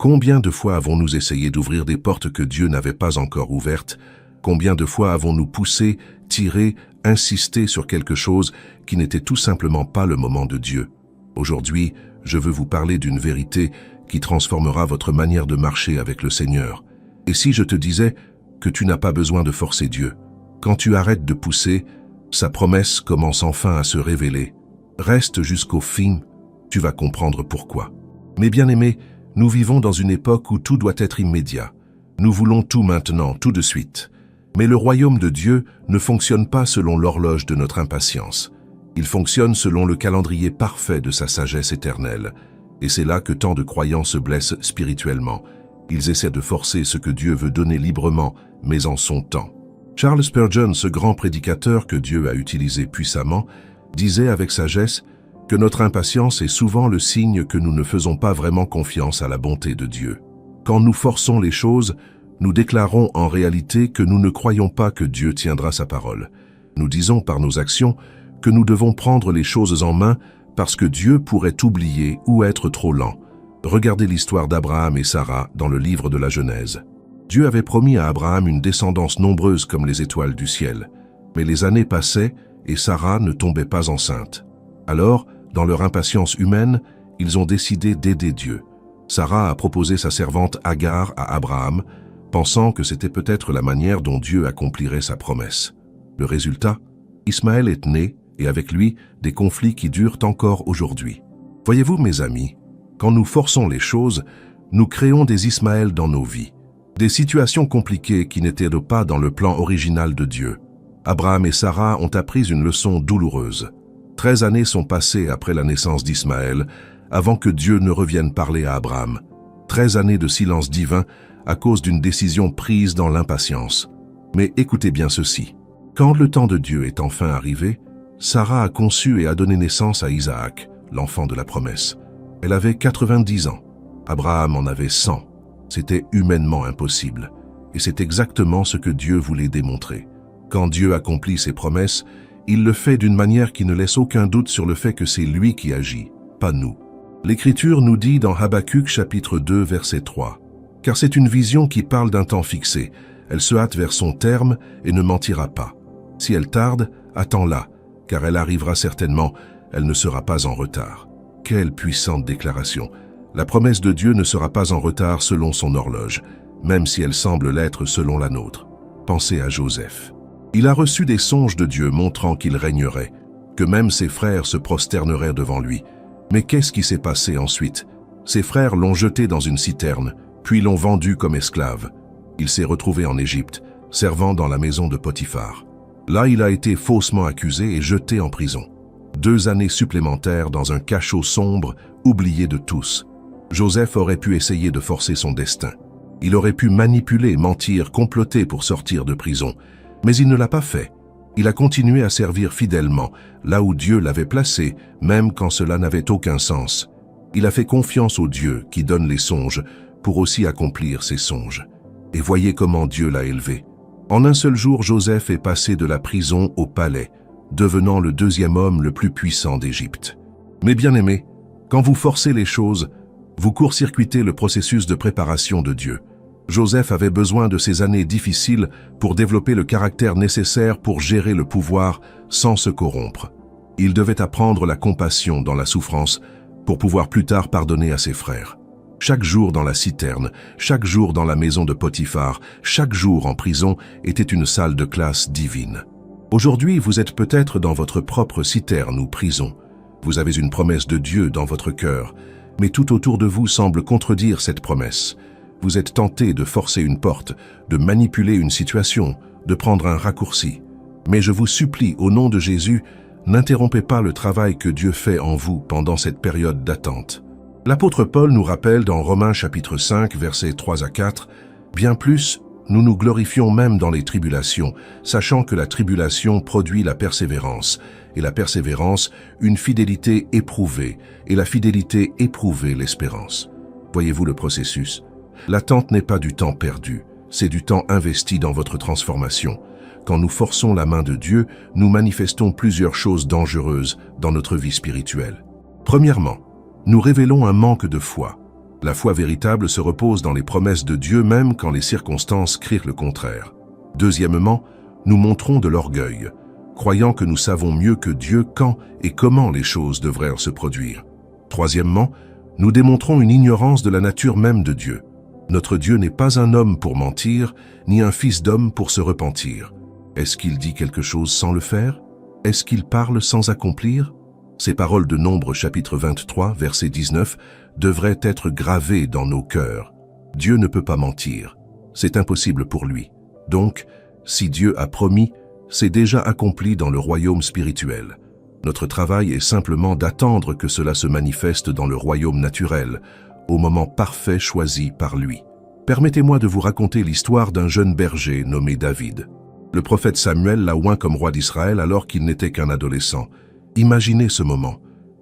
Combien de fois avons-nous essayé d'ouvrir des portes que Dieu n'avait pas encore ouvertes? Combien de fois avons-nous poussé, tiré, insisté sur quelque chose qui n'était tout simplement pas le moment de Dieu? Aujourd'hui, je veux vous parler d'une vérité qui transformera votre manière de marcher avec le Seigneur. Et si je te disais que tu n'as pas besoin de forcer Dieu? Quand tu arrêtes de pousser, sa promesse commence enfin à se révéler. Reste jusqu'au fin, tu vas comprendre pourquoi. Mes bien-aimés, nous vivons dans une époque où tout doit être immédiat. Nous voulons tout maintenant, tout de suite. Mais le royaume de Dieu ne fonctionne pas selon l'horloge de notre impatience. Il fonctionne selon le calendrier parfait de sa sagesse éternelle. Et c'est là que tant de croyants se blessent spirituellement. Ils essaient de forcer ce que Dieu veut donner librement, mais en son temps. Charles Spurgeon, ce grand prédicateur que Dieu a utilisé puissamment, disait avec sagesse que notre impatience est souvent le signe que nous ne faisons pas vraiment confiance à la bonté de Dieu. Quand nous forçons les choses, nous déclarons en réalité que nous ne croyons pas que Dieu tiendra sa parole. Nous disons par nos actions que nous devons prendre les choses en main parce que Dieu pourrait oublier ou être trop lent. Regardez l'histoire d'Abraham et Sarah dans le livre de la Genèse. Dieu avait promis à Abraham une descendance nombreuse comme les étoiles du ciel. Mais les années passaient et Sarah ne tombait pas enceinte. Alors, dans leur impatience humaine, ils ont décidé d'aider Dieu. Sarah a proposé sa servante Agar à Abraham, pensant que c'était peut-être la manière dont Dieu accomplirait sa promesse. Le résultat, Ismaël est né, et avec lui, des conflits qui durent encore aujourd'hui. Voyez-vous, mes amis, quand nous forçons les choses, nous créons des Ismaël dans nos vies. Des situations compliquées qui n'étaient pas dans le plan original de Dieu. Abraham et Sarah ont appris une leçon douloureuse. 13 années sont passées après la naissance d'Ismaël, avant que Dieu ne revienne parler à Abraham. 13 années de silence divin à cause d'une décision prise dans l'impatience. Mais écoutez bien ceci. Quand le temps de Dieu est enfin arrivé, Sarah a conçu et a donné naissance à Isaac, l'enfant de la promesse. Elle avait 90 ans. Abraham en avait 100. C'était humainement impossible. Et c'est exactement ce que Dieu voulait démontrer. Quand Dieu accomplit ses promesses, il le fait d'une manière qui ne laisse aucun doute sur le fait que c'est lui qui agit, pas nous. L'Écriture nous dit dans Habacuc chapitre 2 verset 3, « Car c'est une vision qui parle d'un temps fixé. Elle se hâte vers son terme et ne mentira pas. Si elle tarde, attends-la, car elle arrivera certainement, elle ne sera pas en retard. » Quelle puissante déclaration! La promesse de Dieu ne sera pas en retard selon son horloge, même si elle semble l'être selon la nôtre. Pensez à Joseph. Il a reçu des songes de Dieu montrant qu'il régnerait, que même ses frères se prosterneraient devant lui. Mais qu'est-ce qui s'est passé ensuite? Ses frères l'ont jeté dans une citerne, puis l'ont vendu comme esclave. Il s'est retrouvé en Égypte, servant dans la maison de Potiphar. Là, il a été faussement accusé et jeté en prison. 2 années supplémentaires dans un cachot sombre, oublié de tous. Joseph aurait pu essayer de forcer son destin. Il aurait pu manipuler, mentir, comploter pour sortir de prison. Mais il ne l'a pas fait. Il a continué à servir fidèlement, là où Dieu l'avait placé, même quand cela n'avait aucun sens. Il a fait confiance au Dieu qui donne les songes pour aussi accomplir ses songes. Et voyez comment Dieu l'a élevé. En un seul jour, Joseph est passé de la prison au palais, devenant le 2e homme le plus puissant d'Égypte. Mais bien aimés, quand vous forcez les choses, vous court-circuitez le processus de préparation de Dieu. Joseph avait besoin de ces années difficiles pour développer le caractère nécessaire pour gérer le pouvoir sans se corrompre. Il devait apprendre la compassion dans la souffrance pour pouvoir plus tard pardonner à ses frères. Chaque jour dans la citerne, chaque jour dans la maison de Potiphar, chaque jour en prison était une salle de classe divine. Aujourd'hui, vous êtes peut-être dans votre propre citerne ou prison. Vous avez une promesse de Dieu dans votre cœur, mais tout autour de vous semble contredire cette promesse. Vous êtes tenté de forcer une porte, de manipuler une situation, de prendre un raccourci. Mais je vous supplie, au nom de Jésus, n'interrompez pas le travail que Dieu fait en vous pendant cette période d'attente. L'apôtre Paul nous rappelle dans Romains chapitre 5, versets 3 à 4, « Bien plus, nous nous glorifions même dans les tribulations, sachant que la tribulation produit la persévérance, et la persévérance, une fidélité éprouvée, et la fidélité éprouvée, l'espérance. » Voyez-vous le processus? L'attente n'est pas du temps perdu, c'est du temps investi dans votre transformation. Quand nous forçons la main de Dieu, nous manifestons plusieurs choses dangereuses dans notre vie spirituelle. Premièrement, nous révélons un manque de foi. La foi véritable se repose dans les promesses de Dieu même quand les circonstances crient le contraire. Deuxièmement, nous montrons de l'orgueil, croyant que nous savons mieux que Dieu quand et comment les choses devraient se produire. Troisièmement, nous démontrons une ignorance de la nature même de Dieu. Notre Dieu n'est pas un homme pour mentir, ni un fils d'homme pour se repentir. Est-ce qu'il dit quelque chose sans le faire? Est-ce qu'il parle sans accomplir? Ces paroles de Nombre chapitre 23, verset 19, devraient être gravées dans nos cœurs. Dieu ne peut pas mentir. C'est impossible pour lui. Donc, si Dieu a promis, c'est déjà accompli dans le royaume spirituel. Notre travail est simplement d'attendre que cela se manifeste dans le royaume naturel, au moment parfait choisi par lui. Permettez-moi de vous raconter l'histoire d'un jeune berger nommé David. Le prophète Samuel l'a oint comme roi d'Israël alors qu'il n'était qu'un adolescent. Imaginez ce moment,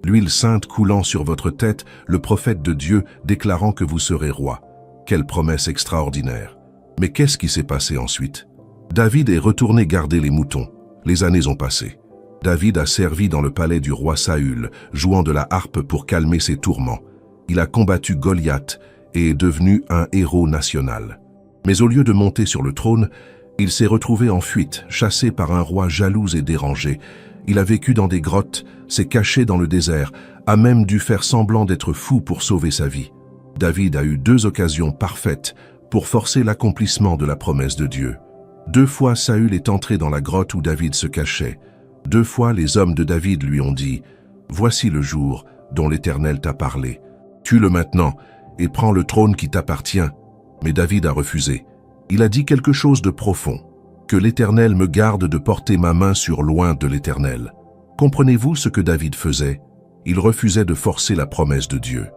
l'huile sainte coulant sur votre tête, le prophète de Dieu déclarant que vous serez roi. Quelle promesse extraordinaire! Mais qu'est-ce qui s'est passé ensuite? David est retourné garder les moutons. Les années ont passé. David a servi dans le palais du roi Saül, jouant de la harpe pour calmer ses tourments. Il a combattu Goliath et est devenu un héros national. Mais au lieu de monter sur le trône, il s'est retrouvé en fuite, chassé par un roi jaloux et dérangé. Il a vécu dans des grottes, s'est caché dans le désert, a même dû faire semblant d'être fou pour sauver sa vie. David a eu 2 occasions parfaites pour forcer l'accomplissement de la promesse de Dieu. 2 fois Saül est entré dans la grotte où David se cachait. 2 fois les hommes de David lui ont dit « Voici le jour dont l'Éternel t'a parlé. Tue-le maintenant et prends le trône qui t'appartient. » Mais David a refusé. Il a dit quelque chose de profond. « Que l'Éternel me garde de porter ma main sur loin de l'Éternel. » Comprenez-vous ce que David faisait? Il refusait de forcer la promesse de Dieu.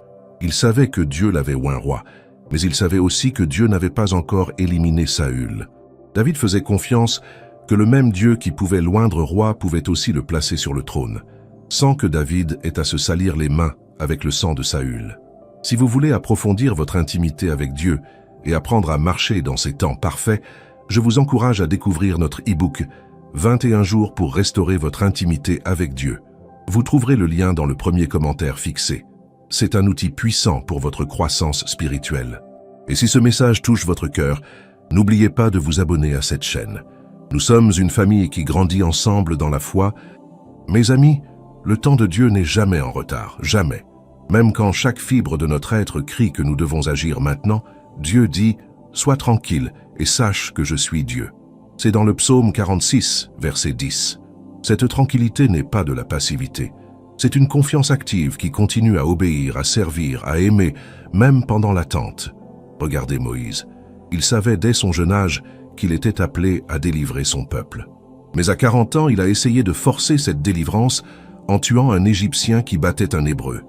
Il savait que Dieu l'avait oint roi, mais il savait aussi que Dieu n'avait pas encore éliminé Saül. David faisait confiance que le même Dieu qui pouvait l'oindre roi pouvait aussi le placer sur le trône, sans que David ait à se salir les mains avec le sang de Saül. Si vous voulez approfondir votre intimité avec Dieu et apprendre à marcher dans ces temps parfaits, je vous encourage à découvrir notre e-book « 21 jours pour restaurer votre intimité avec Dieu ». Vous trouverez le lien dans le premier commentaire fixé. C'est un outil puissant pour votre croissance spirituelle. Et si ce message touche votre cœur, n'oubliez pas de vous abonner à cette chaîne. Nous sommes une famille qui grandit ensemble dans la foi. Mes amis, le temps de Dieu n'est jamais en retard, jamais. Même quand chaque fibre de notre être crie que nous devons agir maintenant, Dieu dit « Sois tranquille et sache que je suis Dieu ». C'est dans le psaume 46, verset 10. Cette tranquillité n'est pas de la passivité. C'est une confiance active qui continue à obéir, à servir, à aimer, même pendant l'attente. Regardez Moïse. Il savait dès son jeune âge qu'il était appelé à délivrer son peuple. Mais à 40 ans, il a essayé de forcer cette délivrance en tuant un Égyptien qui battait un Hébreu.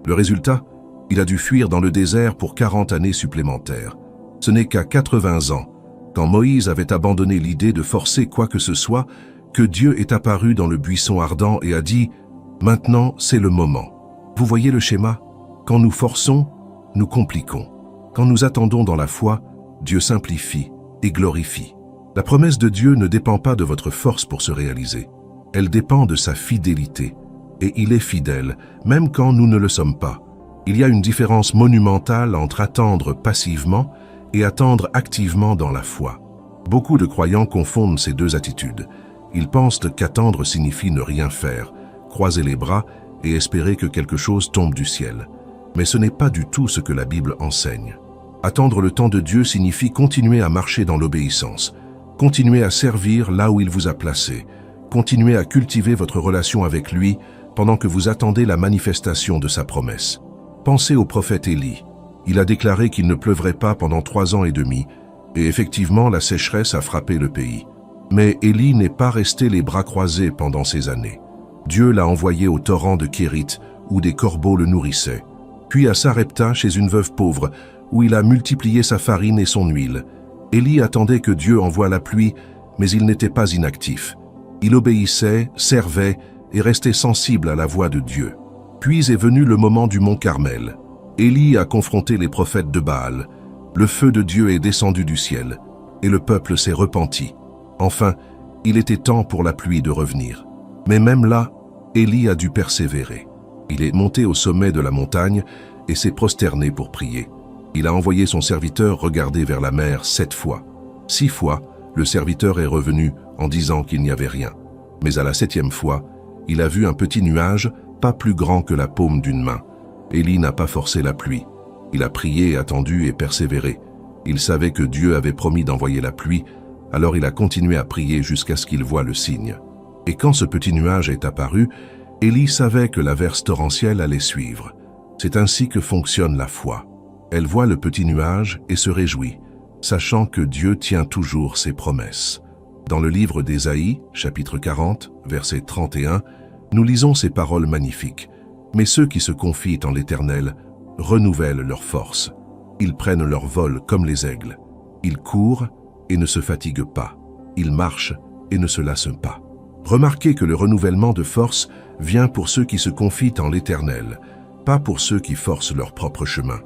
Le résultat, il a dû fuir dans le désert pour 40 années supplémentaires. Ce n'est qu'à 80 ans, quand Moïse avait abandonné l'idée de forcer quoi que ce soit, que Dieu est apparu dans le buisson ardent et a dit « Maintenant, c'est le moment ». Vous voyez le schéma? Quand nous forçons, nous compliquons. Quand nous attendons dans la foi, Dieu simplifie et glorifie. La promesse de Dieu ne dépend pas de votre force pour se réaliser. Elle dépend de sa fidélité. Et il est fidèle, même quand nous ne le sommes pas. Il y a une différence monumentale entre attendre passivement et attendre activement dans la foi. Beaucoup de croyants confondent ces 2 attitudes. Ils pensent qu'attendre signifie ne rien faire, croiser les bras et espérer que quelque chose tombe du ciel. Mais ce n'est pas du tout ce que la Bible enseigne. Attendre le temps de Dieu signifie continuer à marcher dans l'obéissance, continuer à servir là où il vous a placé, continuer à cultiver votre relation avec lui pendant que vous attendez la manifestation de sa promesse. Pensez au prophète Élie. Il a déclaré qu'il ne pleuvrait pas pendant 3 ans et demi, et effectivement la sécheresse a frappé le pays. Mais Élie n'est pas resté les bras croisés pendant ces années. Dieu l'a envoyé au torrent de Kérith, où des corbeaux le nourrissaient, puis à Sarepta chez une veuve pauvre, où il a multiplié sa farine et son huile. Élie attendait que Dieu envoie la pluie, mais il n'était pas inactif. Il obéissait, servait et restait sensible à la voix de Dieu. Puis est venu le moment du mont Carmel. Élie a confronté les prophètes de Baal. Le feu de Dieu est descendu du ciel, et le peuple s'est repenti. Enfin, il était temps pour la pluie de revenir. Mais même là, Élie a dû persévérer. Il est monté au sommet de la montagne et s'est prosterné pour prier. Il a envoyé son serviteur regarder vers la mer 7 fois. 6 fois, le serviteur est revenu en disant qu'il n'y avait rien. Mais à la 7e fois, il a vu un petit nuage, pas plus grand que la paume d'une main. Élie n'a pas forcé la pluie. Il a prié, attendu et persévéré. Il savait que Dieu avait promis d'envoyer la pluie, alors il a continué à prier jusqu'à ce qu'il voie le signe. Et quand ce petit nuage est apparu, Élie savait que l'averse torrentielle allait suivre. C'est ainsi que fonctionne la foi. Elle voit le petit nuage et se réjouit, sachant que Dieu tient toujours ses promesses. Dans le livre d'Ésaïe, chapitre 40, verset 31, nous lisons ces paroles magnifiques. « Mais ceux qui se confient en l'Éternel renouvellent leur force. Ils prennent leur vol comme les aigles. Ils courent et ne se fatiguent pas. Ils marchent et ne se lassent pas. » Remarquez que le renouvellement de force vient pour ceux qui se confient en l'Éternel, pas pour ceux qui forcent leur propre chemin.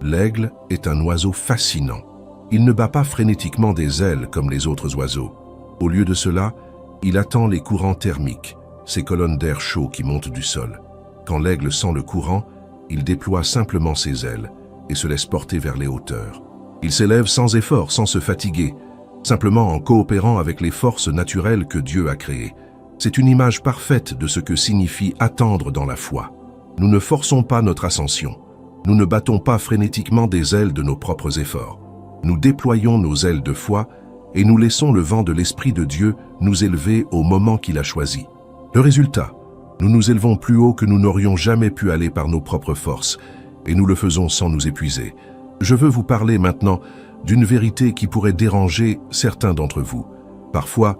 L'aigle est un oiseau fascinant. Il ne bat pas frénétiquement des ailes comme les autres oiseaux. Au lieu de cela, il attend les courants thermiques, ces colonnes d'air chaud qui montent du sol. Quand l'aigle sent le courant, il déploie simplement ses ailes et se laisse porter vers les hauteurs. Il s'élève sans effort, sans se fatiguer, simplement en coopérant avec les forces naturelles que Dieu a créées. C'est une image parfaite de ce que signifie attendre dans la foi. Nous ne forçons pas notre ascension. Nous ne battons pas frénétiquement des ailes de nos propres efforts. Nous déployons nos ailes de foi et nous laissons le vent de l'Esprit de Dieu nous élever au moment qu'il a choisi. Le résultat, nous nous élevons plus haut que nous n'aurions jamais pu aller par nos propres forces, et nous le faisons sans nous épuiser. Je veux vous parler maintenant d'une vérité qui pourrait déranger certains d'entre vous. Parfois,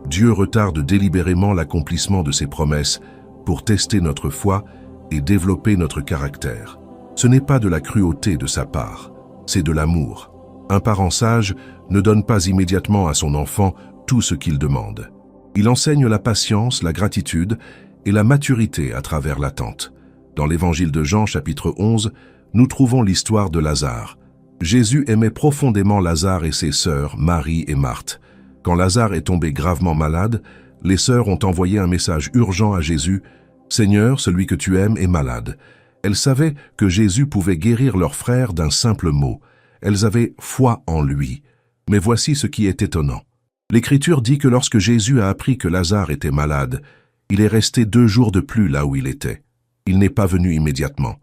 Dieu retarde délibérément l'accomplissement de ses promesses pour tester notre foi et développer notre caractère. Ce n'est pas de la cruauté de sa part, c'est de l'amour. Un parent sage ne donne pas immédiatement à son enfant tout ce qu'il demande. Il enseigne la patience, la gratitude et la maturité à travers l'attente. Dans l'évangile de Jean, chapitre 11, nous trouvons l'histoire de Lazare. Jésus aimait profondément Lazare et ses sœurs, Marie et Marthe. Quand Lazare est tombé gravement malade, les sœurs ont envoyé un message urgent à Jésus. « Seigneur, celui que tu aimes est malade. » Elles savaient que Jésus pouvait guérir leur frère d'un simple mot. Elles avaient foi en lui. Mais voici ce qui est étonnant. L'Écriture dit que lorsque Jésus a appris que Lazare était malade, il est resté 2 jours de plus là où il était. Il n'est pas venu immédiatement.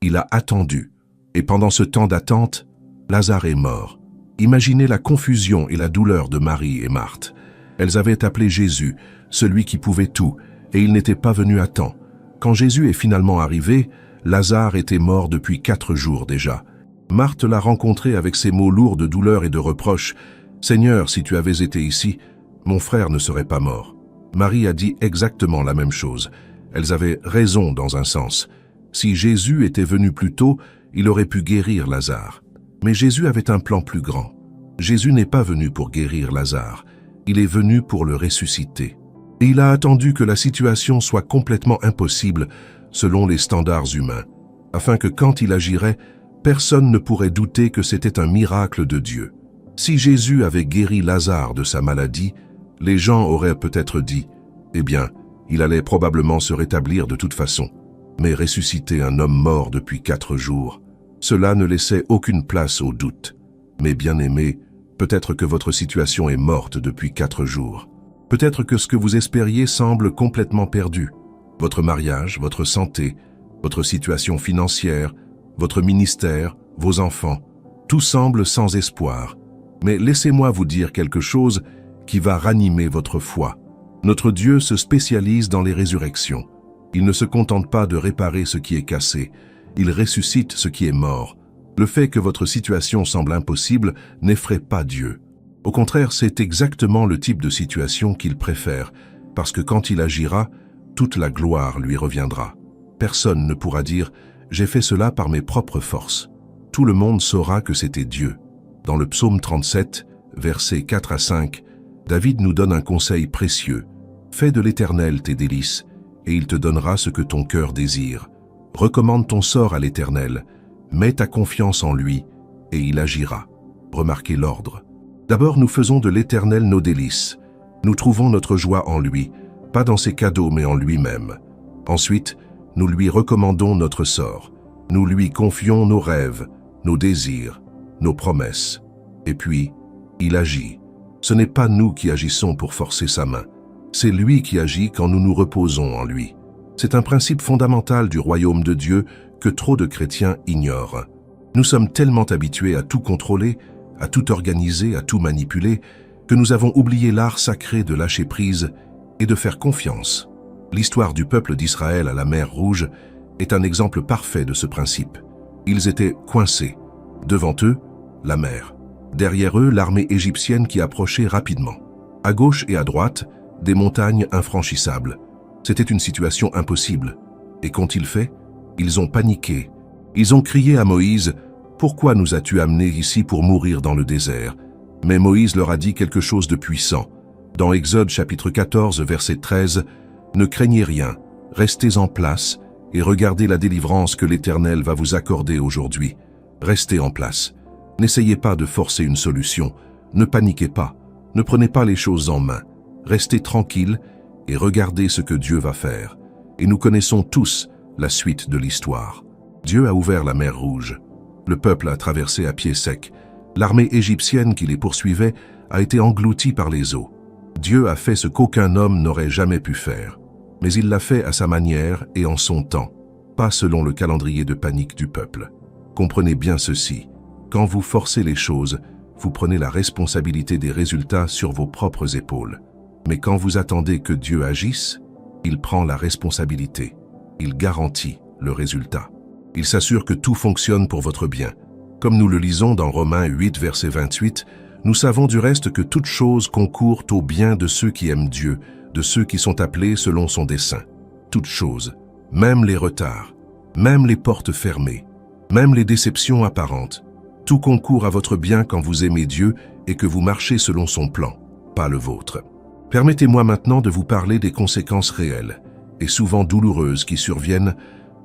Il a attendu. Et pendant ce temps d'attente, Lazare est mort. Imaginez la confusion et la douleur de Marie et Marthe. Elles avaient appelé Jésus, celui qui pouvait tout, et il n'était pas venu à temps. Quand Jésus est finalement arrivé, Lazare était mort depuis 4 jours déjà. Marthe l'a rencontré avec ces mots lourds de douleur et de reproche. « Seigneur, si tu avais été ici, mon frère ne serait pas mort. » Marie a dit exactement la même chose. Elles avaient raison dans un sens. Si Jésus était venu plus tôt, il aurait pu guérir Lazare. Mais Jésus avait un plan plus grand. Jésus n'est pas venu pour guérir Lazare. Il est venu pour le ressusciter. Et il a attendu que la situation soit complètement impossible selon les standards humains, afin que quand il agirait, personne ne pourrait douter que c'était un miracle de Dieu. Si Jésus avait guéri Lazare de sa maladie, les gens auraient peut-être dit « Eh bien, il allait probablement se rétablir de toute façon. » Mais ressusciter un homme mort depuis 4 jours, cela ne laissait aucune place au doute. Mais bien-aimés, peut-être que votre situation est morte depuis 4 jours. Peut-être que ce que vous espériez semble complètement perdu. Votre mariage, votre santé, votre situation financière, votre ministère, vos enfants, tout semble sans espoir. Mais laissez-moi vous dire quelque chose qui va ranimer votre foi. Notre Dieu se spécialise dans les résurrections. Il ne se contente pas de réparer ce qui est cassé, il ressuscite ce qui est mort. Le fait que votre situation semble impossible n'effraie pas Dieu. Au contraire, c'est exactement le type de situation qu'il préfère, parce que quand il agira, toute la gloire lui reviendra. Personne ne pourra dire « j'ai fait cela par mes propres forces ». Tout le monde saura que c'était Dieu. Dans le psaume 37, versets 4 à 5, David nous donne un conseil précieux. « Fais de l'Éternel tes délices, et il te donnera ce que ton cœur désire. Recommande ton sort à l'Éternel, mets ta confiance en lui, et il agira. » Remarquez l'ordre. D'abord, nous faisons de l'Éternel nos délices. Nous trouvons notre joie en lui, pas dans ses cadeaux mais en lui-même. Ensuite, nous lui recommandons notre sort. Nous lui confions nos rêves, nos désirs, nos promesses. Et puis, il agit. Ce n'est pas nous qui agissons pour forcer sa main. C'est lui qui agit quand nous nous reposons en lui. C'est un principe fondamental du royaume de Dieu que trop de chrétiens ignorent. Nous sommes tellement habitués à tout contrôler, à tout organiser, à tout manipuler, que nous avons oublié l'art sacré de lâcher prise et de faire confiance. L'histoire du peuple d'Israël à la mer Rouge est un exemple parfait de ce principe. Ils étaient coincés. Devant eux, la mer. Derrière eux, l'armée égyptienne qui approchait rapidement. À gauche et à droite, des montagnes infranchissables. C'était une situation impossible. Et qu'ont-ils fait? Ils ont paniqué. Ils ont crié à Moïse, « Pourquoi nous as-tu amenés ici pour mourir dans le désert ?» Mais Moïse leur a dit quelque chose de puissant. Dans Exode chapitre 14, verset 13, « Ne craignez rien, restez en place et regardez la délivrance que l'Éternel va vous accorder aujourd'hui. Restez en place. N'essayez pas de forcer une solution. Ne paniquez pas. Ne prenez pas les choses en main. Restez tranquille et regardez ce que Dieu va faire. Et nous connaissons tous la suite de l'histoire. Dieu a ouvert la mer Rouge. Le peuple a traversé à pied sec. L'armée égyptienne qui les poursuivait a été engloutie par les eaux. Dieu a fait ce qu'aucun homme n'aurait jamais pu faire. Mais il l'a fait à sa manière et en son temps, pas selon le calendrier de panique du peuple. Comprenez bien ceci. Quand vous forcez les choses, vous prenez la responsabilité des résultats sur vos propres épaules. Mais quand vous attendez que Dieu agisse, il prend la responsabilité. Il garantit le résultat. Il s'assure que tout fonctionne pour votre bien. Comme nous le lisons dans Romains 8, verset 28, nous savons du reste que toutes choses concourent au bien de ceux qui aiment Dieu, de ceux qui sont appelés selon son dessein. Toutes choses, même les retards, même les portes fermées, même les déceptions apparentes, tout concourt à votre bien quand vous aimez Dieu et que vous marchez selon son plan, pas le vôtre. Permettez-moi maintenant de vous parler des conséquences réelles et souvent douloureuses qui surviennent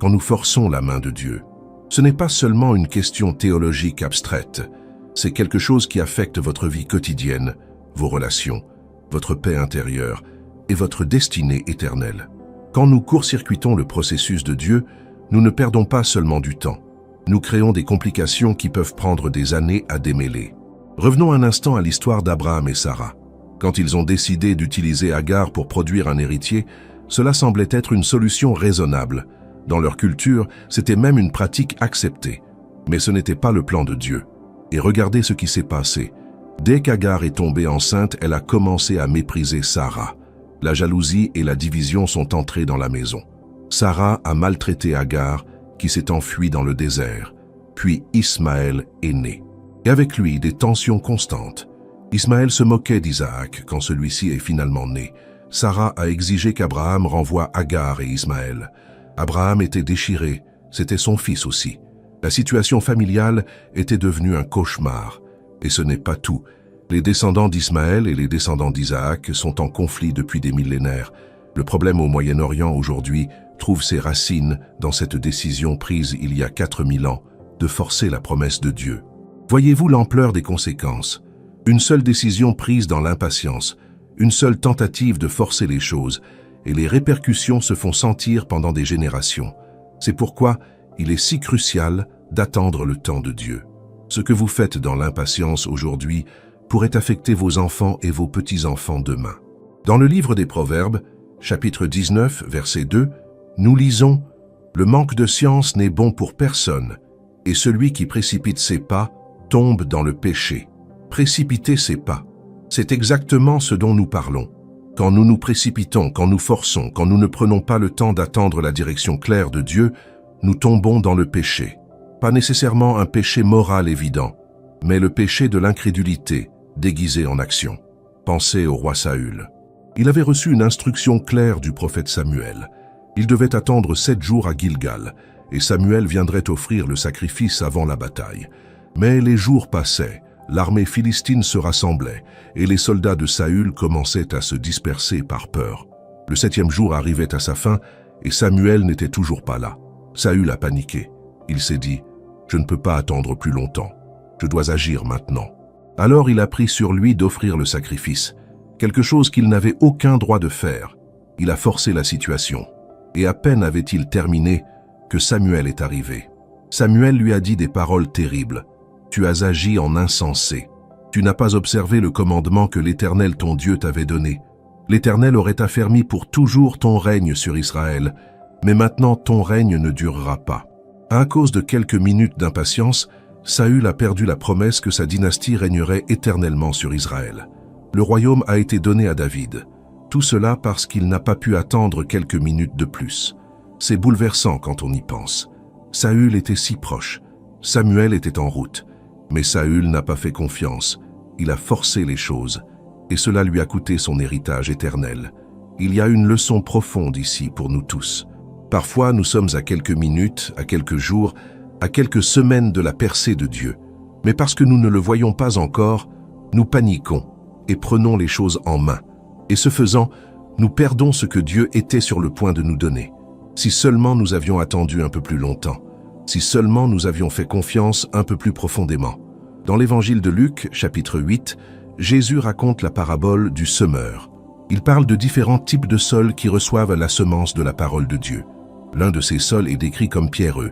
quand nous forçons la main de Dieu. Ce n'est pas seulement une question théologique abstraite, c'est quelque chose qui affecte votre vie quotidienne, vos relations, votre paix intérieure et votre destinée éternelle. Quand nous court-circuitons le processus de Dieu, nous ne perdons pas seulement du temps. Nous créons des complications qui peuvent prendre des années à démêler. Revenons un instant à l'histoire d'Abraham et Sarah. Quand ils ont décidé d'utiliser Agar pour produire un héritier, cela semblait être une solution raisonnable. Dans leur culture, c'était même une pratique acceptée. Mais ce n'était pas le plan de Dieu. Et regardez ce qui s'est passé. Dès qu'Agar est tombée enceinte, elle a commencé à mépriser Sarah. La jalousie et la division sont entrées dans la maison. Sarah a maltraité Agar, qui s'est enfuie dans le désert. Puis Ismaël est né. Et avec lui, des tensions constantes. Ismaël se moquait d'Isaac quand celui-ci est finalement né. Sarah a exigé qu'Abraham renvoie Agar et Ismaël. Abraham était déchiré, c'était son fils aussi. La situation familiale était devenue un cauchemar. Et ce n'est pas tout. Les descendants d'Ismaël et les descendants d'Isaac sont en conflit depuis des millénaires. Le problème au Moyen-Orient aujourd'hui trouve ses racines dans cette décision prise il y a 4000 ans de forcer la promesse de Dieu. Voyez-vous l'ampleur des conséquences? Une seule décision prise dans l'impatience, une seule tentative de forcer les choses, et les répercussions se font sentir pendant des générations. C'est pourquoi il est si crucial d'attendre le temps de Dieu. Ce que vous faites dans l'impatience aujourd'hui pourrait affecter vos enfants et vos petits-enfants demain. Dans le livre des Proverbes, chapitre 19, verset 2, nous lisons « Le manque de science n'est bon pour personne, et celui qui précipite ses pas tombe dans le péché. » Précipiter ses pas, c'est exactement ce dont nous parlons. Quand nous nous précipitons, quand nous forçons, quand nous ne prenons pas le temps d'attendre la direction claire de Dieu, nous tombons dans le péché. Pas nécessairement un péché moral évident, mais le péché de l'incrédulité, déguisé en action. Pensez au roi Saül. Il avait reçu une instruction claire du prophète Samuel. Il devait attendre 7 jours à Gilgal, et Samuel viendrait offrir le sacrifice avant la bataille. Mais les jours passaient, l'armée philistine se rassemblait, et les soldats de Saül commençaient à se disperser par peur. Le 7e jour arrivait à sa fin, et Samuel n'était toujours pas là. Saül a paniqué. Il s'est dit « Je ne peux pas attendre plus longtemps. Je dois agir maintenant. » Alors il a pris sur lui d'offrir le sacrifice, quelque chose qu'il n'avait aucun droit de faire. Il a forcé la situation. Et à peine avait-il terminé que Samuel est arrivé. Samuel lui a dit des paroles terribles. « Tu as agi en insensé. Tu n'as pas observé le commandement que l'Éternel ton Dieu t'avait donné. L'Éternel aurait affermi pour toujours ton règne sur Israël, mais maintenant ton règne ne durera pas. » À cause de quelques minutes d'impatience, Saül a perdu la promesse que sa dynastie régnerait éternellement sur Israël. Le royaume a été donné à David. Tout cela parce qu'il n'a pas pu attendre quelques minutes de plus. C'est bouleversant quand on y pense. Saül était si proche. Samuel était en route. Mais Saül n'a pas fait confiance. Il a forcé les choses. Et cela lui a coûté son héritage éternel. Il y a une leçon profonde ici pour nous tous. Parfois, nous sommes à quelques minutes, à quelques jours, à quelques semaines de la percée de Dieu. Mais parce que nous ne le voyons pas encore, nous paniquons et prenons les choses en main. Et ce faisant, nous perdons ce que Dieu était sur le point de nous donner. Si seulement nous avions attendu un peu plus longtemps, si seulement nous avions fait confiance un peu plus profondément. Dans l'évangile de Luc, chapitre 8, Jésus raconte la parabole du semeur. Il parle de différents types de sols qui reçoivent la semence de la parole de Dieu. L'un de ces sols est décrit comme pierreux.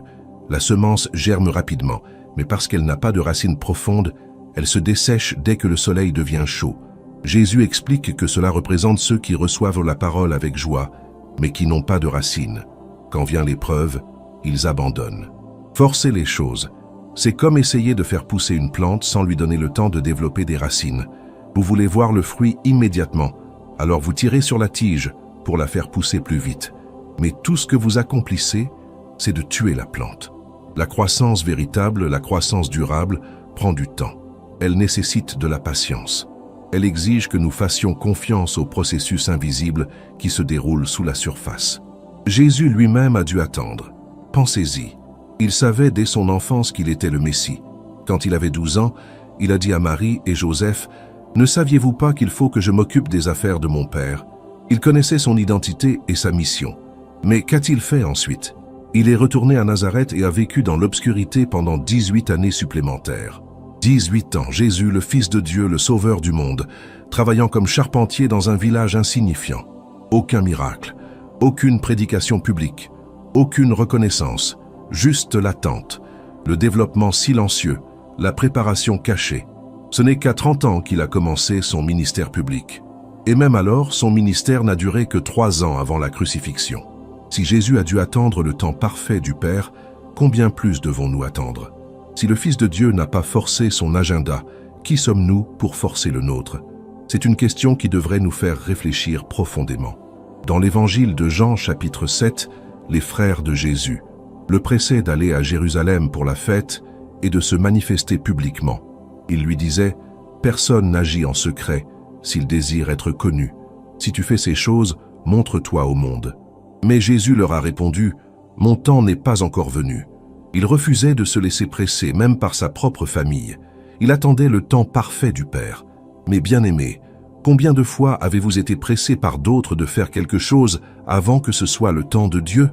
La semence germe rapidement, mais parce qu'elle n'a pas de racines profondes, elle se dessèche dès que le soleil devient chaud. Jésus explique que cela représente ceux qui reçoivent la parole avec joie, mais qui n'ont pas de racines. Quand vient l'épreuve, ils abandonnent. Forcer les choses, c'est comme essayer de faire pousser une plante sans lui donner le temps de développer des racines. Vous voulez voir le fruit immédiatement, alors vous tirez sur la tige pour la faire pousser plus vite. Mais tout ce que vous accomplissez, c'est de tuer la plante. La croissance véritable, la croissance durable, prend du temps. Elle nécessite de la patience. Elle exige que nous fassions confiance au processus invisible qui se déroule sous la surface. Jésus lui-même a dû attendre. Pensez-y. Il savait dès son enfance qu'il était le Messie. Quand il avait 12 ans, il a dit à Marie et Joseph, « Ne saviez-vous pas qu'il faut que je m'occupe des affaires de mon Père ?» Il connaissait son identité et sa mission. Mais qu'a-t-il fait ensuite? Il est retourné à Nazareth et a vécu dans l'obscurité pendant 18 années supplémentaires. 18 ans, Jésus, le Fils de Dieu, le Sauveur du monde, travaillant comme charpentier dans un village insignifiant. Aucun miracle, aucune prédication publique, aucune reconnaissance, juste l'attente, le développement silencieux, la préparation cachée. Ce n'est qu'à 30 ans qu'il a commencé son ministère public. Et même alors, son ministère n'a duré que 3 ans avant la crucifixion. Si Jésus a dû attendre le temps parfait du Père, combien plus devons-nous attendre? Si le Fils de Dieu n'a pas forcé son agenda, qui sommes-nous pour forcer le nôtre? C'est une question qui devrait nous faire réfléchir profondément. Dans l'évangile de Jean chapitre 7, les frères de Jésus le pressaient d'aller à Jérusalem pour la fête et de se manifester publiquement. Ils lui disaient « Personne n'agit en secret s'il désire être connu. Si tu fais ces choses, montre-toi au monde. » Mais Jésus leur a répondu « Mon temps n'est pas encore venu. » Il refusait de se laisser presser, même par sa propre famille. Il attendait le temps parfait du Père. Mais bien-aimés, combien de fois avez-vous été pressés par d'autres de faire quelque chose avant que ce soit le temps de Dieu?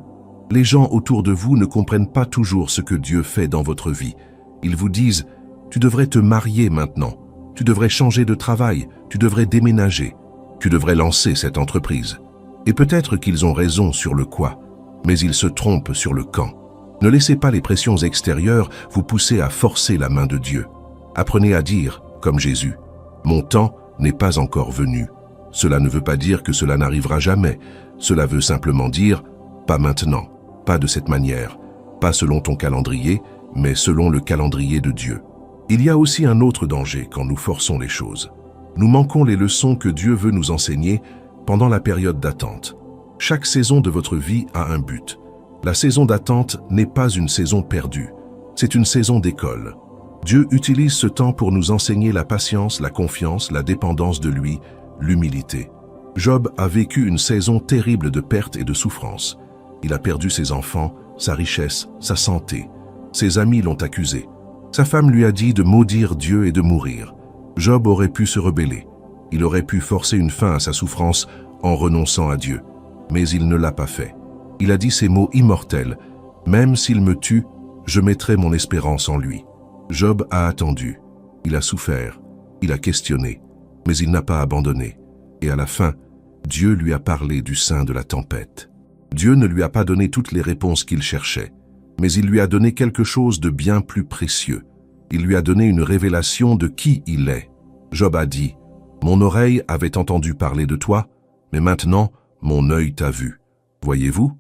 Les gens autour de vous ne comprennent pas toujours ce que Dieu fait dans votre vie. Ils vous disent « Tu devrais te marier maintenant, tu devrais changer de travail, tu devrais déménager, tu devrais lancer cette entreprise. » Et peut-être qu'ils ont raison sur le quoi, mais ils se trompent sur le quand. Ne laissez pas les pressions extérieures vous pousser à forcer la main de Dieu. Apprenez à dire, comme Jésus, « Mon temps n'est pas encore venu. » Cela ne veut pas dire que cela n'arrivera jamais. Cela veut simplement dire, « Pas maintenant, pas de cette manière, pas selon ton calendrier, mais selon le calendrier de Dieu. » Il y a aussi un autre danger quand nous forçons les choses. Nous manquons les leçons que Dieu veut nous enseigner pendant la période d'attente. Chaque saison de votre vie a un but. La saison d'attente n'est pas une saison perdue, c'est une saison d'école. Dieu utilise ce temps pour nous enseigner la patience, la confiance, la dépendance de lui, l'humilité. Job a vécu une saison terrible de pertes et de souffrances. Il a perdu ses enfants, sa richesse, sa santé. Ses amis l'ont accusé. Sa femme lui a dit de maudire Dieu et de mourir. Job aurait pu se rebeller. Il aurait pu forcer une fin à sa souffrance en renonçant à Dieu. Mais il ne l'a pas fait. Il a dit ces mots immortels. « Même s'il me tue, je mettrai mon espérance en lui. » Job a attendu. Il a souffert. Il a questionné. Mais il n'a pas abandonné. Et à la fin, Dieu lui a parlé du sein de la tempête. Dieu ne lui a pas donné toutes les réponses qu'il cherchait. Mais il lui a donné quelque chose de bien plus précieux. Il lui a donné une révélation de qui il est. Job a dit, « Mon oreille avait entendu parler de toi, mais maintenant, mon œil t'a vu. » Voyez-vous?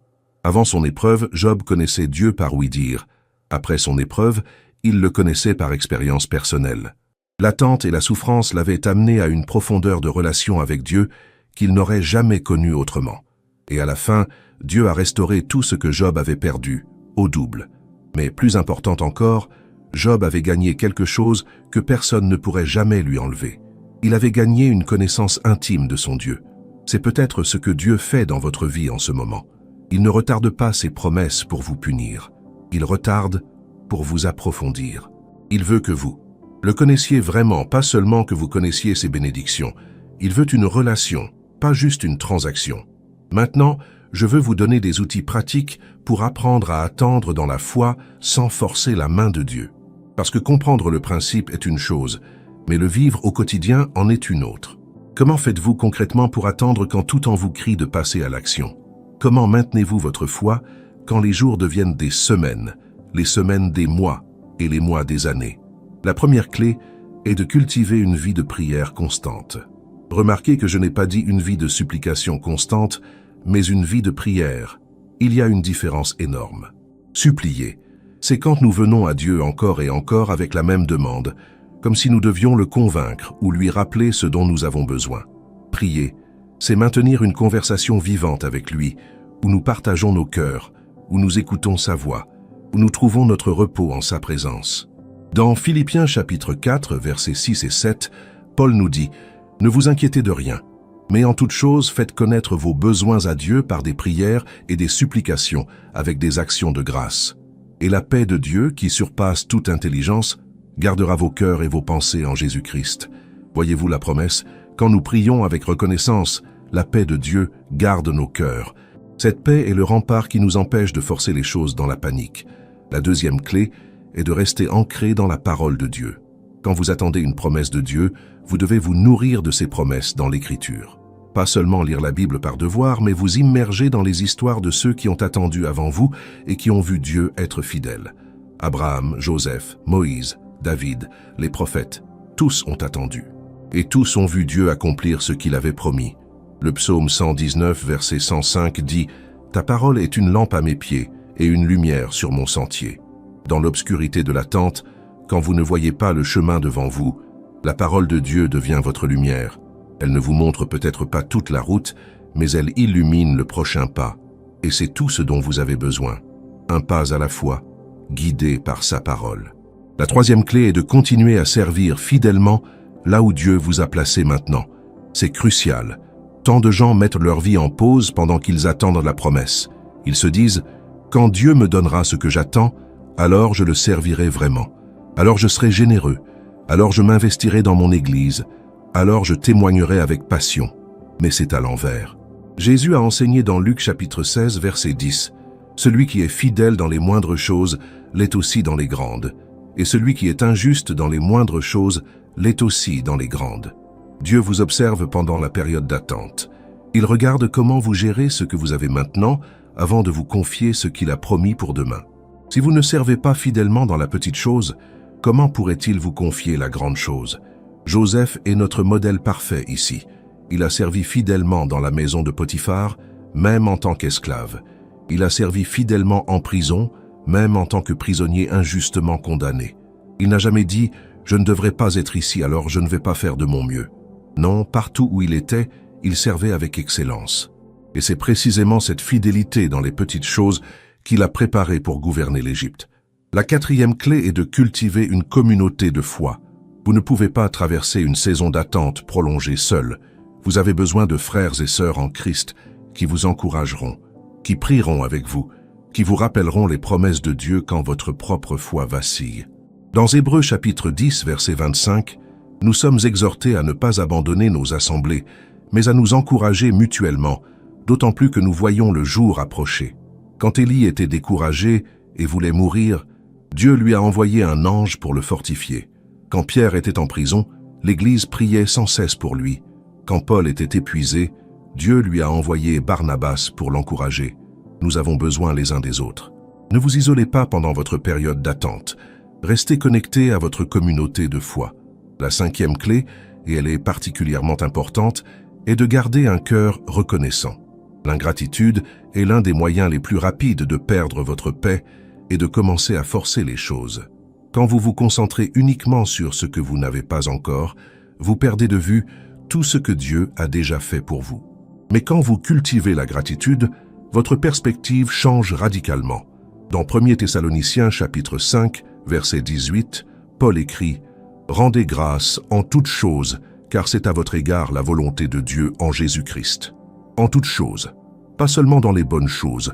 Avant son épreuve, Job connaissait Dieu par ouï-dire. Après son épreuve, il le connaissait par expérience personnelle. L'attente et la souffrance l'avaient amené à une profondeur de relation avec Dieu qu'il n'aurait jamais connue autrement. Et à la fin, Dieu a restauré tout ce que Job avait perdu, au double. Mais plus important encore, Job avait gagné quelque chose que personne ne pourrait jamais lui enlever. Il avait gagné une connaissance intime de son Dieu. C'est peut-être ce que Dieu fait dans votre vie en ce moment. Il ne retarde pas ses promesses pour vous punir. Il retarde pour vous approfondir. Il veut que vous le connaissiez vraiment, pas seulement que vous connaissiez ses bénédictions. Il veut une relation, pas juste une transaction. Maintenant, je veux vous donner des outils pratiques pour apprendre à attendre dans la foi sans forcer la main de Dieu. Parce que comprendre le principe est une chose, mais le vivre au quotidien en est une autre. Comment faites-vous concrètement pour attendre quand tout en vous crie de passer à l'action? Comment maintenez-vous votre foi quand les jours deviennent des semaines, les semaines des mois et les mois des années? La première clé est de cultiver une vie de prière constante. Remarquez que je n'ai pas dit une vie de supplication constante, mais une vie de prière. Il y a une différence énorme. Supplier, c'est quand nous venons à Dieu encore et encore avec la même demande, comme si nous devions le convaincre ou lui rappeler ce dont nous avons besoin. Prier, c'est maintenir une conversation vivante avec lui, où nous partageons nos cœurs, où nous écoutons sa voix, où nous trouvons notre repos en sa présence. Dans Philippiens chapitre 4, versets 6 et 7, Paul nous dit « Ne vous inquiétez de rien, mais en toute chose faites connaître vos besoins à Dieu par des prières et des supplications avec des actions de grâce. Et la paix de Dieu, qui surpasse toute intelligence, gardera vos cœurs et vos pensées en Jésus-Christ. » Voyez-vous la promesse? Quand nous prions avec reconnaissance, la paix de Dieu garde nos cœurs. Cette paix est le rempart qui nous empêche de forcer les choses dans la panique. La deuxième clé est de rester ancré dans la parole de Dieu. Quand vous attendez une promesse de Dieu, vous devez vous nourrir de ces promesses dans l'Écriture. Pas seulement lire la Bible par devoir, mais vous immerger dans les histoires de ceux qui ont attendu avant vous et qui ont vu Dieu être fidèle. Abraham, Joseph, Moïse, David, les prophètes, tous ont attendu. Et tous ont vu Dieu accomplir ce qu'il avait promis. Le psaume 119, verset 105 dit « Ta parole est une lampe à mes pieds et une lumière sur mon sentier. » Dans l'obscurité de l'attente, quand vous ne voyez pas le chemin devant vous, la parole de Dieu devient votre lumière. Elle ne vous montre peut-être pas toute la route, mais elle illumine le prochain pas. Et c'est tout ce dont vous avez besoin. Un pas à la fois, guidé par sa parole. La troisième clé est de continuer à servir fidèlement là où Dieu vous a placé maintenant. C'est crucial. Tant de gens mettent leur vie en pause pendant qu'ils attendent la promesse. Ils se disent « Quand Dieu me donnera ce que j'attends, alors je le servirai vraiment. Alors je serai généreux. Alors je m'investirai dans mon Église. Alors je témoignerai avec passion. » Mais c'est à l'envers. Jésus a enseigné dans Luc chapitre 16, verset 10 « Celui qui est fidèle dans les moindres choses l'est aussi dans les grandes. Et celui qui est injuste dans les moindres choses l'est aussi dans les grandes. » Dieu vous observe pendant la période d'attente. Il regarde comment vous gérez ce que vous avez maintenant avant de vous confier ce qu'il a promis pour demain. Si vous ne servez pas fidèlement dans la petite chose, comment pourrait-il vous confier la grande chose? Joseph est notre modèle parfait ici. Il a servi fidèlement dans la maison de Potiphar, même en tant qu'esclave. Il a servi fidèlement en prison, même en tant que prisonnier injustement condamné. Il n'a jamais dit « Je ne devrais pas être ici, alors je ne vais pas faire de mon mieux ». Non, partout où il était, il servait avec excellence. Et c'est précisément cette fidélité dans les petites choses qu'il a préparé pour gouverner l'Égypte. La quatrième clé est de cultiver une communauté de foi. Vous ne pouvez pas traverser une saison d'attente prolongée seul. Vous avez besoin de frères et sœurs en Christ qui vous encourageront, qui prieront avec vous, qui vous rappelleront les promesses de Dieu quand votre propre foi vacille. Dans Hébreux chapitre 10, verset 25, nous sommes exhortés à ne pas abandonner nos assemblées, mais à nous encourager mutuellement, d'autant plus que nous voyons le jour approcher. Quand Élie était découragé et voulait mourir, Dieu lui a envoyé un ange pour le fortifier. Quand Pierre était en prison, l'Église priait sans cesse pour lui. Quand Paul était épuisé, Dieu lui a envoyé Barnabas pour l'encourager. Nous avons besoin les uns des autres. Ne vous isolez pas pendant votre période d'attente. Restez connecté à votre communauté de foi. La cinquième clé, et elle est particulièrement importante, est de garder un cœur reconnaissant. L'ingratitude est l'un des moyens les plus rapides de perdre votre paix et de commencer à forcer les choses. Quand vous vous concentrez uniquement sur ce que vous n'avez pas encore, vous perdez de vue tout ce que Dieu a déjà fait pour vous. Mais quand vous cultivez la gratitude, votre perspective change radicalement. Dans 1 Thessaloniciens chapitre 5, verset 18, Paul écrit « Rendez grâce en toutes choses, car c'est à votre égard la volonté de Dieu en Jésus-Christ. » En toutes choses, pas seulement dans les bonnes choses,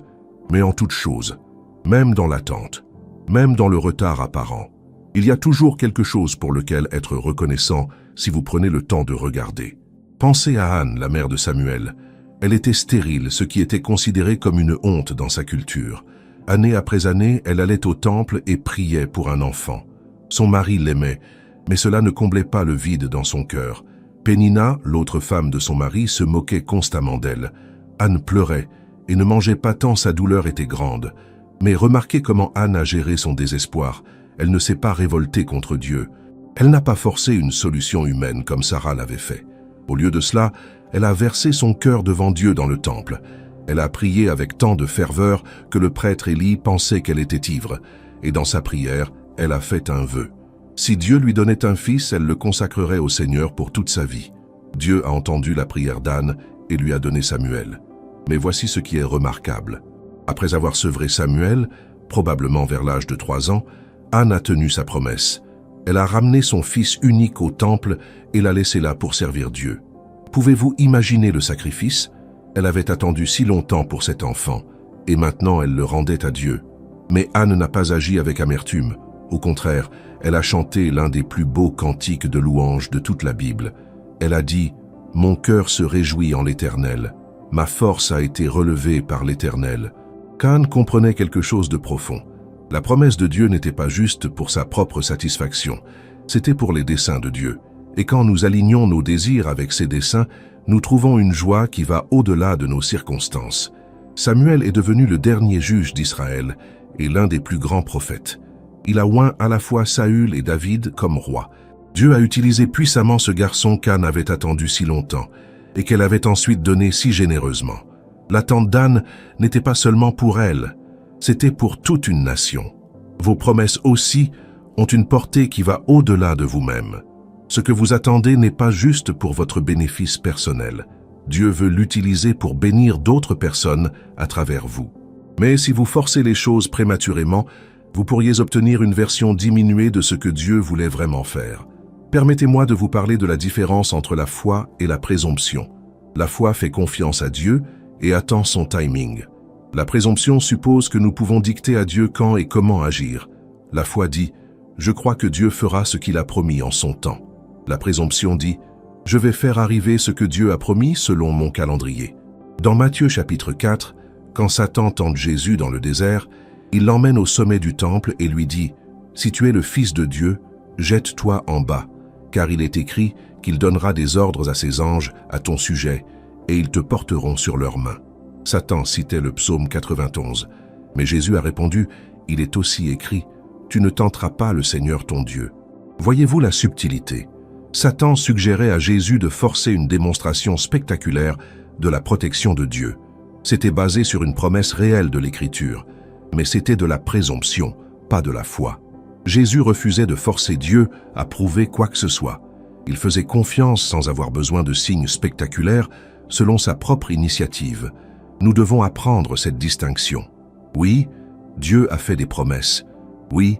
mais en toutes choses, même dans l'attente, même dans le retard apparent. Il y a toujours quelque chose pour lequel être reconnaissant si vous prenez le temps de regarder. Pensez à Anne, la mère de Samuel. Elle était stérile, ce qui était considéré comme une honte dans sa culture. Année après année, elle allait au temple et priait pour un enfant. Son mari l'aimait, mais cela ne comblait pas le vide dans son cœur. Pénina, l'autre femme de son mari, se moquait constamment d'elle. Anne pleurait et ne mangeait pas tant sa douleur était grande. Mais remarquez comment Anne a géré son désespoir. Elle ne s'est pas révoltée contre Dieu. Elle n'a pas forcé une solution humaine comme Sarah l'avait fait. Au lieu de cela, elle a versé son cœur devant Dieu dans le temple. Elle a prié avec tant de ferveur que le prêtre Élie pensait qu'elle était ivre. Et dans sa prière, elle a fait un vœu. Si Dieu lui donnait un fils, elle le consacrerait au Seigneur pour toute sa vie. Dieu a entendu la prière d'Anne et lui a donné Samuel. Mais voici ce qui est remarquable. Après avoir sevré Samuel, probablement vers l'âge de 3 ans, Anne a tenu sa promesse. Elle a ramené son fils unique au temple et l'a laissé là pour servir Dieu. Pouvez-vous imaginer le sacrifice? Elle avait attendu si longtemps pour cet enfant, et maintenant elle le rendait à Dieu. Mais Anne n'a pas agi avec amertume. Au contraire, elle a chanté l'un des plus beaux cantiques de louange de toute la Bible. Elle a dit « Mon cœur se réjouit en l'Éternel. Ma force a été relevée par l'Éternel. » Anne comprenait quelque chose de profond. La promesse de Dieu n'était pas juste pour sa propre satisfaction, c'était pour les desseins de Dieu. Et quand nous alignons nos désirs avec ces desseins, nous trouvons une joie qui va au-delà de nos circonstances. Samuel est devenu le dernier juge d'Israël et l'un des plus grands prophètes. Il a oint à la fois Saül et David comme rois. Dieu a utilisé puissamment ce garçon qu'Anne avait attendu si longtemps et qu'elle avait ensuite donné si généreusement. L'attente d'Anne n'était pas seulement pour elle, c'était pour toute une nation. Vos promesses aussi ont une portée qui va au-delà de vous-même. Ce que vous attendez n'est pas juste pour votre bénéfice personnel. Dieu veut l'utiliser pour bénir d'autres personnes à travers vous. Mais si vous forcez les choses prématurément, vous pourriez obtenir une version diminuée de ce que Dieu voulait vraiment faire. Permettez-moi de vous parler de la différence entre la foi et la présomption. La foi fait confiance à Dieu et attend son timing. La présomption suppose que nous pouvons dicter à Dieu quand et comment agir. La foi dit « Je crois que Dieu fera ce qu'il a promis en son temps ». La présomption dit « Je vais faire arriver ce que Dieu a promis selon mon calendrier ». Dans Matthieu chapitre 4, quand Satan tente Jésus dans le désert, il l'emmène au sommet du temple et lui dit « Si tu es le Fils de Dieu, jette-toi en bas, car il est écrit qu'il donnera des ordres à ses anges à ton sujet, et ils te porteront sur leurs mains. » Satan citait le psaume 91, mais Jésus a répondu « Il est aussi écrit, tu ne tenteras pas le Seigneur ton Dieu. » Voyez-vous la subtilité? Satan suggérait à Jésus de forcer une démonstration spectaculaire de la protection de Dieu. C'était basé sur une promesse réelle de l'Écriture, mais c'était de la présomption, pas de la foi. Jésus refusait de forcer Dieu à prouver quoi que ce soit. Il faisait confiance sans avoir besoin de signes spectaculaires selon sa propre initiative. Nous devons apprendre cette distinction. Oui, Dieu a fait des promesses. Oui,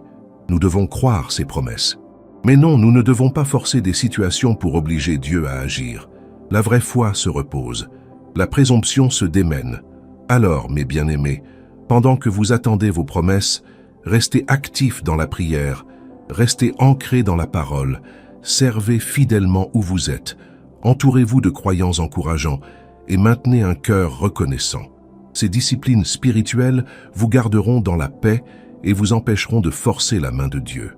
nous devons croire ces promesses. Mais non, nous ne devons pas forcer des situations pour obliger Dieu à agir. La vraie foi se repose. La présomption se démène. Alors, mes bien-aimés, pendant que vous attendez vos promesses, restez actifs dans la prière, restez ancrés dans la parole, servez fidèlement où vous êtes, entourez-vous de croyants encourageants et maintenez un cœur reconnaissant. Ces disciplines spirituelles vous garderont dans la paix et vous empêcheront de forcer la main de Dieu.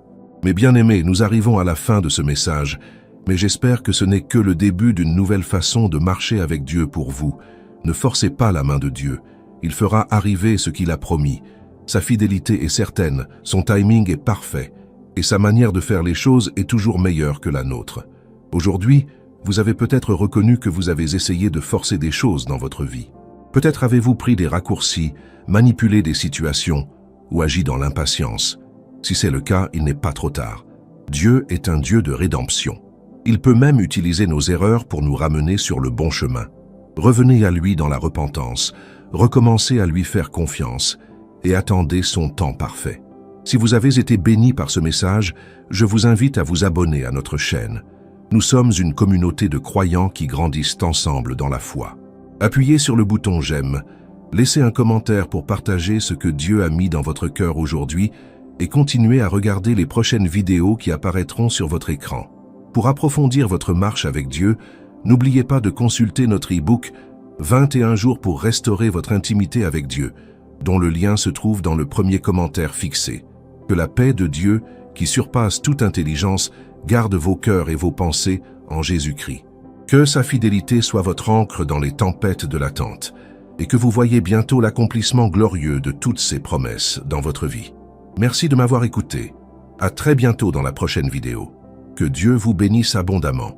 Mes bien-aimés, nous arrivons à la fin de ce message, mais j'espère que ce n'est que le début d'une nouvelle façon de marcher avec Dieu pour vous. Ne forcez pas la main de Dieu. Il fera arriver ce qu'il a promis. Sa fidélité est certaine, son timing est parfait, et sa manière de faire les choses est toujours meilleure que la nôtre. Aujourd'hui, vous avez peut-être reconnu que vous avez essayé de forcer des choses dans votre vie. Peut-être avez-vous pris des raccourcis, manipulé des situations ou agi dans l'impatience. Si c'est le cas, il n'est pas trop tard. Dieu est un Dieu de rédemption. Il peut même utiliser nos erreurs pour nous ramener sur le bon chemin. Revenez à lui dans la repentance, recommencez à lui faire confiance et attendez son temps parfait. Si vous avez été béni par ce message, je vous invite à vous abonner à notre chaîne. Nous sommes une communauté de croyants qui grandissent ensemble dans la foi. Appuyez sur le bouton j'aime, laissez un commentaire pour partager ce que Dieu a mis dans votre cœur aujourd'hui et continuez à regarder les prochaines vidéos qui apparaîtront sur votre écran. Pour approfondir votre marche avec Dieu, n'oubliez pas de consulter notre e-book 21 jours pour restaurer votre intimité avec Dieu, dont le lien se trouve dans le premier commentaire fixé. Que la paix de Dieu, qui surpasse toute intelligence, garde vos cœurs et vos pensées en Jésus-Christ. Que sa fidélité soit votre ancre dans les tempêtes de l'attente et que vous voyez bientôt l'accomplissement glorieux de toutes ces promesses dans votre vie. Merci de m'avoir écouté. À très bientôt dans la prochaine vidéo. Que Dieu vous bénisse abondamment.